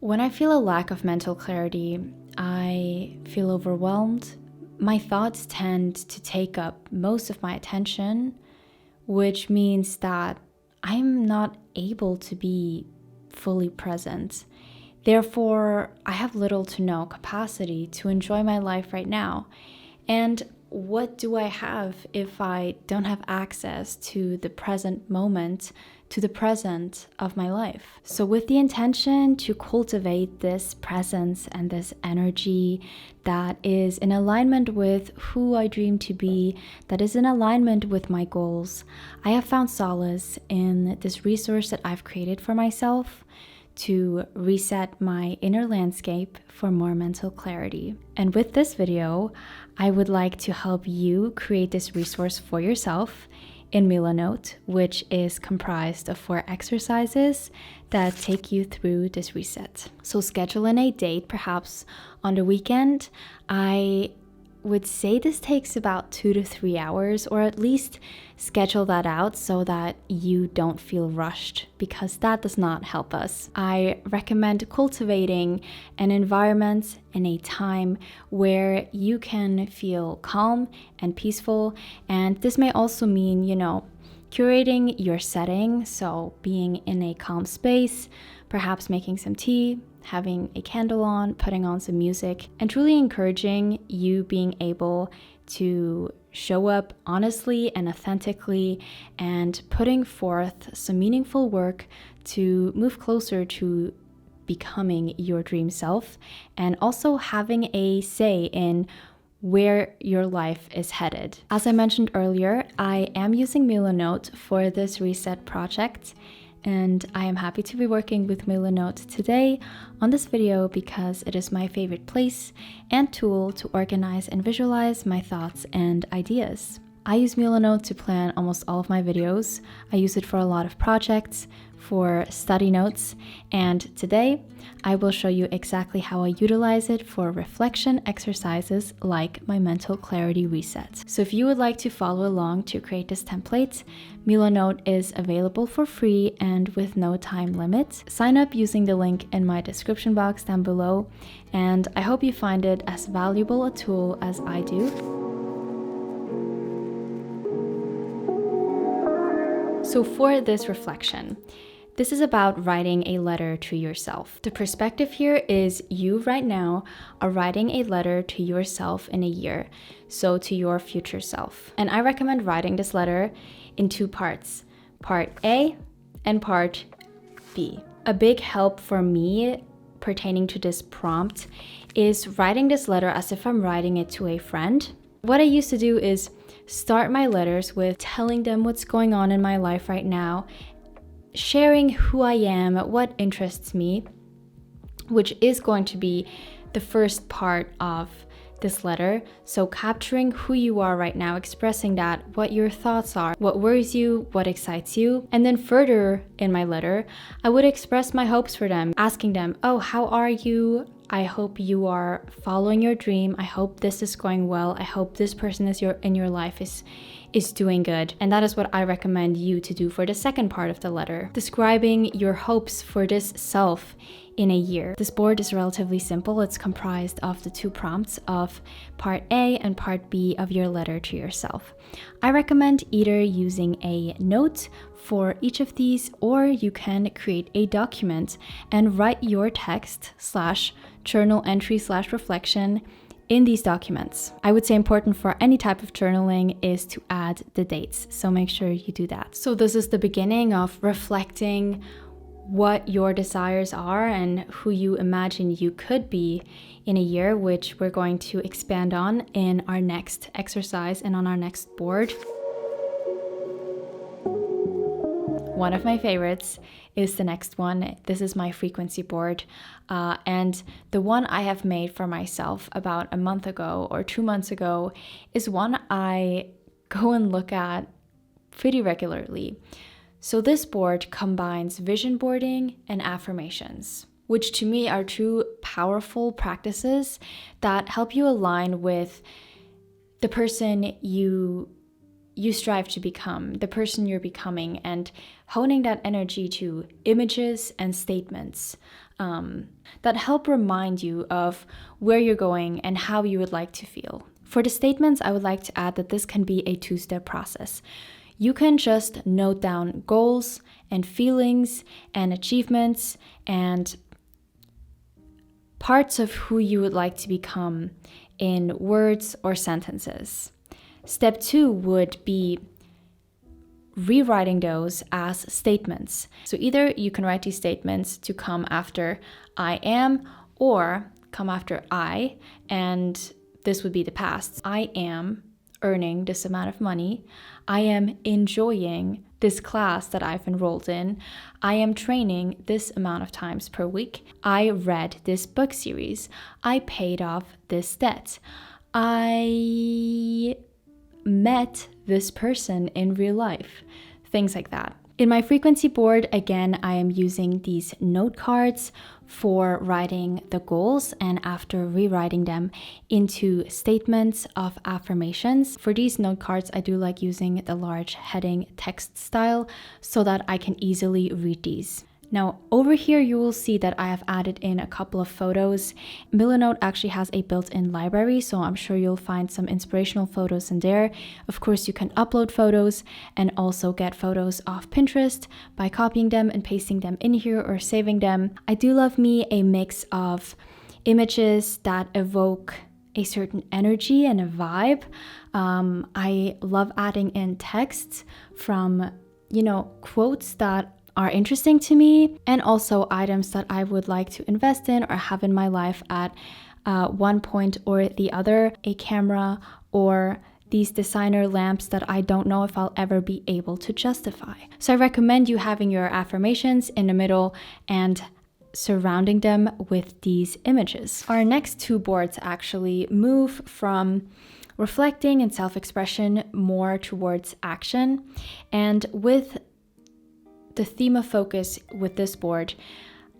When I feel a lack of mental clarity, I feel overwhelmed. My thoughts tend to take up most of my attention, which means that I'm not able to be fully present. Therefore, I have little to no capacity to enjoy my life right now. And what do I have if I don't have access to the present moment, to the present of my life? So with the intention to cultivate this presence and this energy that is in alignment with who I dream to be, that is in alignment with my goals, I have found solace in this resource that I've created for myself to reset my inner landscape for more mental clarity. And with this video, I would like to help you create this resource for yourself in Milanote, which is comprised of 4 exercises that take you through this reset. So schedule in a date, perhaps on the weekend. I would say this takes about 2 to 3 hours, or at least schedule that out so that you don't feel rushed, because that does not help us. I recommend cultivating an environment and a time where you can feel calm and peaceful. And this may also mean, curating your setting. So being in a calm space, perhaps making some tea, having a candle on, putting on some music, and truly encouraging you being able to show up honestly and authentically and putting forth some meaningful work to move closer to becoming your dream self, and also having a say in where your life is headed. As I mentioned earlier, I am using Milanote for this reset project, and I am happy to be working with Milanote today on this video because it is my favorite place and tool to organize and visualize my thoughts and ideas. I use Milanote to plan almost all of my videos. I use it for a lot of projects, for study notes, and today I will show you exactly how I utilize it for reflection exercises like my mental clarity reset. So if you would like to follow along to create this template, Milanote is available for free and with no time limit. Sign up using the link in my description box down below, and I hope you find it as valuable a tool as I do. So for this reflection, this is about writing a letter to yourself. The perspective here is you right now are writing a letter to yourself in a year, so to your future self. And I recommend writing this letter in 2 parts, part A and part B. A big help for me pertaining to this prompt is writing this letter as if I'm writing it to a friend. What I used to do is start my letters with telling them what's going on in my life right now, sharing who I am, what interests me, which is going to be the first part of this letter. So capturing who you are right now, expressing that, what your thoughts are, what worries you, what excites you. And then further in my letter, I would express my hopes for them, asking them, oh, how are you? I hope you are following your dream. I hope this is going well. I hope this person in your life is doing good. And that is what I recommend you to do for the second part of the letter, describing your hopes for this self in a year. This board is relatively simple. It's comprised of the 2 prompts of part A and part B of your letter to yourself. I recommend either using a note for each of these, or you can create a document and write your text / journal entry / reflection in these documents. I would say important for any type of journaling is to add the dates, so make sure you do that. So this is the beginning of reflecting what your desires are and who you imagine you could be in a year, which we're going to expand on in our next exercise and on our next board. One of my favorites is the next one. This is my frequency board. And the one I have made for myself about a month ago or 2 months ago is one I go and look at pretty regularly. So this board combines vision boarding and affirmations, which to me are 2 powerful practices that help you align with the person you strive to become, the person you're becoming, and honing that energy to images and statements. that help remind you of where you're going and how you would like to feel. For the statements, I would like to add that this can be a two-step process. You can just note down goals and feelings and achievements and parts of who you would like to become in words or sentences. Step 2 would be rewriting those as statements. So either you can write these statements to come after I am or come after I, and this would be the past. I am earning this amount of money. I am enjoying this class that I've enrolled in. I am training this amount of times per week. I read this book series. I paid off this debt. I met this person in real life. Things like that. In my frequency board, again, I am using these note cards for writing the goals and after rewriting them into statements of affirmations. For these note cards, I do like using the large heading text style so that I can easily read these. Now, over here, you will see that I have added in a couple of photos. Milanote actually has a built-in library, so I'm sure you'll find some inspirational photos in there. Of course, you can upload photos and also get photos off Pinterest by copying them and pasting them in here or saving them. I do love me a mix of images that evoke a certain energy and a vibe. I love adding in texts from, quotes that are interesting to me, and also items that I would like to invest in or have in my life at one point or the other, a camera or these designer lamps that I don't know if I'll ever be able to justify. So I recommend you having your affirmations in the middle and surrounding them with these images. Our next two boards actually move from reflecting and self-expression more towards action, and with the theme of focus with this board,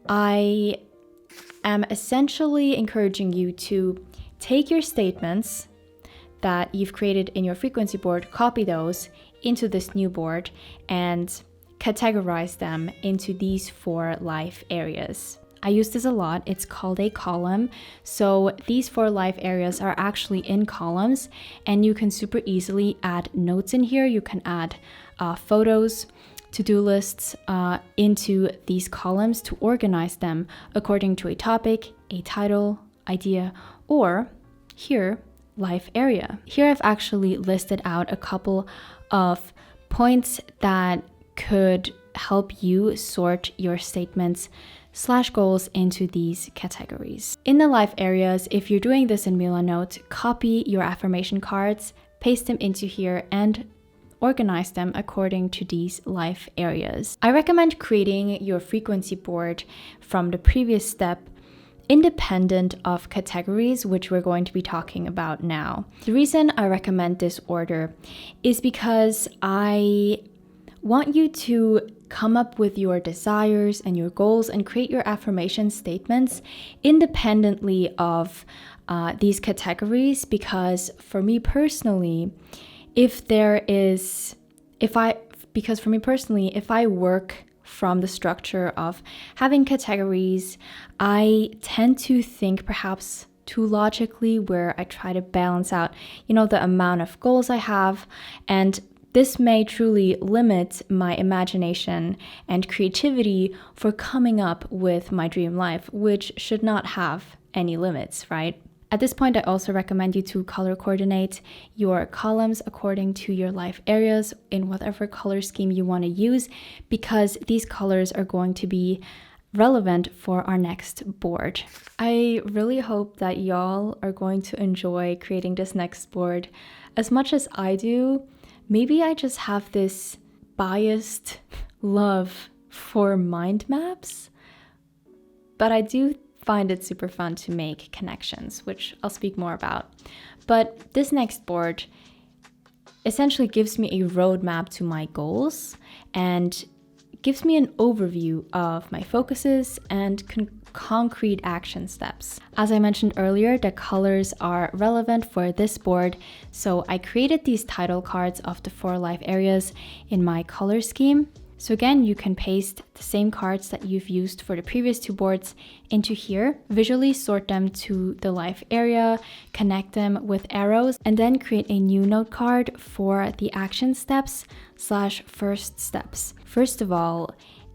I am essentially encouraging you to take your statements that you've created in your frequency board, copy those into this new board, and categorize them into these 4 life areas. I use this a lot. It's called a column. So these 4 life areas are actually in columns, and you can super easily add notes in here. You can add photos, to-do lists into these columns to organize them according to a topic, a title, idea, or here, life area. Here I've actually listed out a couple of points that could help you sort your statements / goals into these categories. In the life areas, if you're doing this in Milanote, copy your affirmation cards, paste them into here, and organize them according to these life areas. I recommend creating your frequency board from the previous step independent of categories, which we're going to be talking about now. The reason I recommend this order is because I want you to come up with your desires and your goals and create your affirmation statements independently of these categories, because for me personally, if I work from the structure of having categories, I tend to think perhaps too logically, where I try to balance out, the amount of goals I have, and this may truly limit my imagination and creativity for coming up with my dream life, which should not have any limits, right? At this point, I also recommend you to color coordinate your columns according to your life areas in whatever color scheme you want to use, because these colors are going to be relevant for our next board. I really hope that y'all are going to enjoy creating this next board as much as I do. Maybe I just have this biased love for mind maps, but I do find it super fun to make connections, which I'll speak more about. But this next board essentially gives me a roadmap to my goals and gives me an overview of my focuses and concrete action steps. As I mentioned earlier, the colors are relevant for this board, so I created these title cards of the 4 life areas in my color scheme. So again, you can paste the same cards that you've used for the previous 2 boards into here, visually sort them to the life area, connect them with arrows, and then create a new note card for the action steps / first steps. First of all,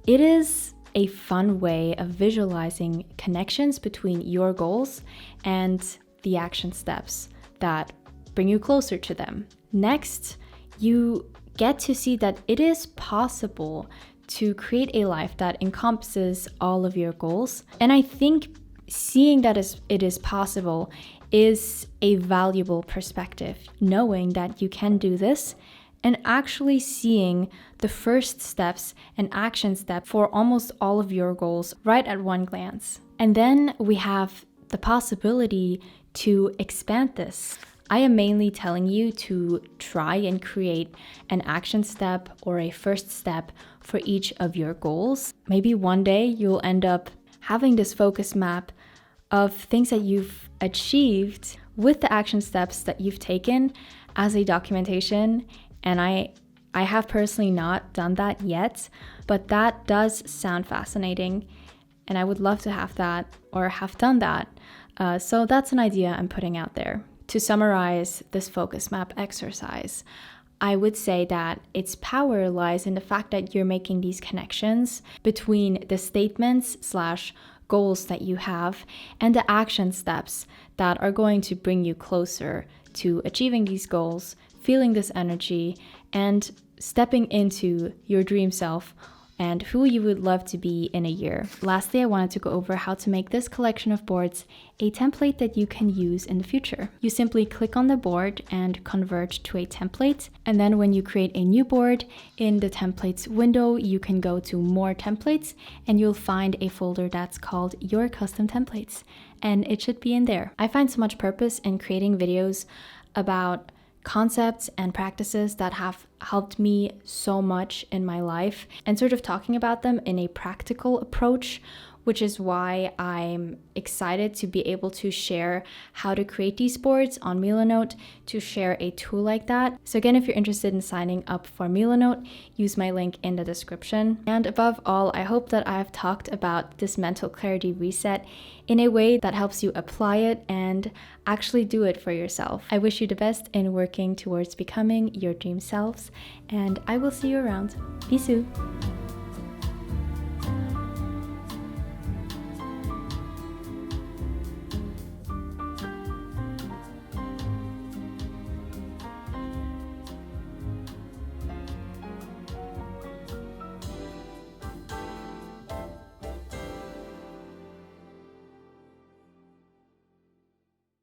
it is a fun way of visualizing connections between your goals and the action steps that bring you closer to them. Next, you get to see that it is possible to create a life that encompasses all of your goals. And I think seeing that it is possible is a valuable perspective, knowing that you can do this and actually seeing the first steps and action step for almost all of your goals right at one glance. And then we have the possibility to expand this. I am mainly telling you to try and create an action step or a first step for each of your goals. Maybe one day you'll end up having this focus map of things that you've achieved with the action steps that you've taken as a documentation. And I have personally not done that yet, but that does sound fascinating. And I would love to have that or have done that. So that's an idea I'm putting out there. To summarize this focus map exercise, I would say that its power lies in the fact that you're making these connections between the statements / goals that you have and the action steps that are going to bring you closer to achieving these goals, feeling this energy, and stepping into your dream self and who you would love to be in a year. Lastly, I wanted to go over how to make this collection of boards a template that you can use in the future. You simply click on the board and convert to a template. And then when you create a new board in the templates window, you can go to more templates and you'll find a folder that's called your custom templates. And it should be in there. I find so much purpose in creating videos about concepts and practices that have helped me so much in my life and sort of talking about them in a practical approach, which is why I'm excited to be able to share how to create these boards on Milanote, to share a tool like that. So again, if you're interested in signing up for Milanote, use my link in the description. And above all, I hope that I've talked about this mental clarity reset in a way that helps you apply it and actually do it for yourself. I wish you the best in working towards becoming your dream selves, and I will see you around. Bisous!